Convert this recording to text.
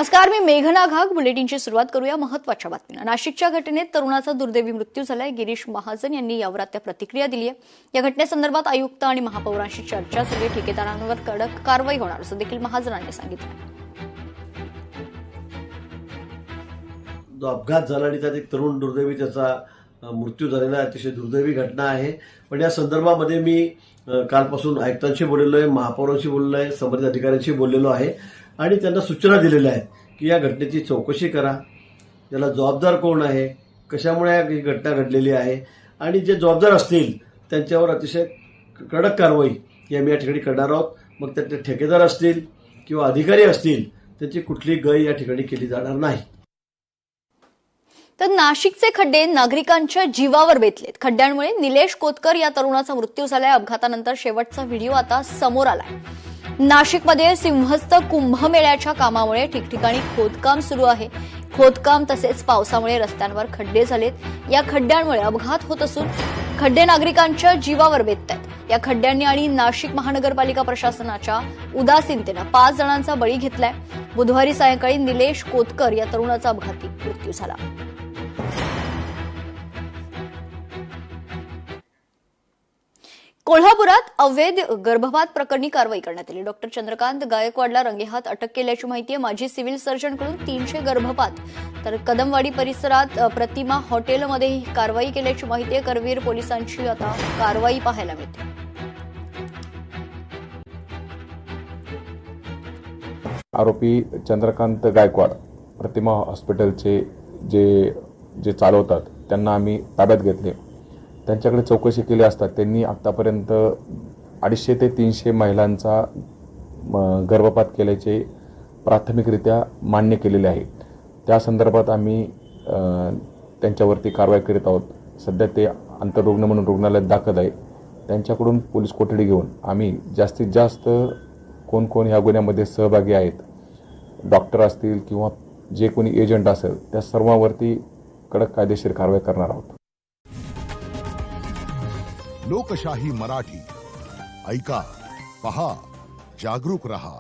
नमस्कार, मी मेघना घाग. बुलेटिनची सुरुवात करूया महत्त्वाच्या बातमीनं. नाशिकच्या घटनेत तरुणाचा दुर्दैवी मृत्यू झालाय. गिरीश महाजन यांनी यावर आता प्रतिक्रिया दिली आहे. या घटनेसंदर्भात आयुक्त आणि महापौरांशी चर्चा झाली. ठेकेदारांवर कडक कारवाई होणार असं देखील महाजनांनी सांगितलं. जो अपघात झाला आणि त्यात एक तरुण दुर्दैवी त्याचा मृत्यू झालेला अतिशय दुर्दैवी घटना आहे. पण या संदर्भामध्ये मी कालपासून आयुक्तांशी बोललेलो आहे, महापौरांशी बोललेलो आहे, संबंधित अधिकाऱ्यांशी बोललेलो आहे आणि त्यांना सूचना दिलेल्या आहेत की या घटनेची चौकशी करा, याला जबाबदार कोण आहे, कशामुळे ही घटना घडलेली आहे आणि जे जबाबदार असतील त्यांच्यावर अतिशय कडक कारवाई ही आम्ही या ठिकाणी करणार आहोत. मग त्याचे ठेकेदार असतील किंवा अधिकारी असतील त्यांची कुठली गय या ठिकाणी केली जाणार नाही. तर नाशिकचे खड्डे नागरिकांच्या जीवावर बेतलेत. खड्ड्यांमुळे निलेश कोतकर या तरुणाचा मृत्यू झालाय. अपघातानंतर शेवटचा व्हिडिओ आता समोर आलाय. नाशिकमध्ये सिंहस्थ कुंभमेळ्याच्या कामामुळे ठिकठिकाणी खोदकाम सुरू आहे. खोदकाम तसेच पावसामुळे रस्त्यांवर खड्डे झालेत. या खड्ड्यांमुळे अपघात होत असून खड्डे नागरिकांच्या जीवावर बेततायत. या खड्ड्यांनी आणि नाशिक महानगरपालिका प्रशासनाच्या उदासीनतेनं 5 जणांचा बळी घेतलाय. बुधवारी सायंकाळी निलेश कोतकर या तरुणाचा अपघाती मृत्यू झाला. कोल्हापुरात अवैध गर्भपात प्रकरणी कारवाई करण्यात आली. डॉक्टर चंद्रकांत गायकवाडला रंगेहात अटक केल्याची माहिती आहे. माजी सिव्हिल सर्जनकडून 300 गर्भपात तर कदमवाडी परिसरात प्रतिमा हॉटेलमध्ये ही कारवाई केल्याची माहिती आहे. करवीर पोलिसांची आता कारवाई पाहायला मिळते. आरोपी चंद्रकांत गायकवाड प्रतिमा हॉस्पिटलचे जे चालवतात त्यांना आम्ही ताब्यात घेतले. त्यांच्याकडे चौकशी केली असता त्यांनी आतापर्यंत 250 ते 300 महिलांचा गर्भपात केल्याचे प्राथमिकरित्या मान्य केलेले आहे. त्या संदर्भात आम्ही त्यांच्यावरती कारवाई करीत आहोत. सध्या ते आंतररुग्ण म्हणून रुग्णालयात दाखल आहे. त्यांच्याकडून पोलीस कोठडी घेऊन आम्ही जास्तीत जास्त कोण कोण ह्या गुन्ह्यामध्ये सहभागी आहेत, डॉक्टर असतील किंवा जे कोणी एजंट असेल त्या सर्वांवरती कडक कायदेशीर कारवाई करणार आहोत. लोकशाही मराठी ऐका, पहा, जागरूक रहा.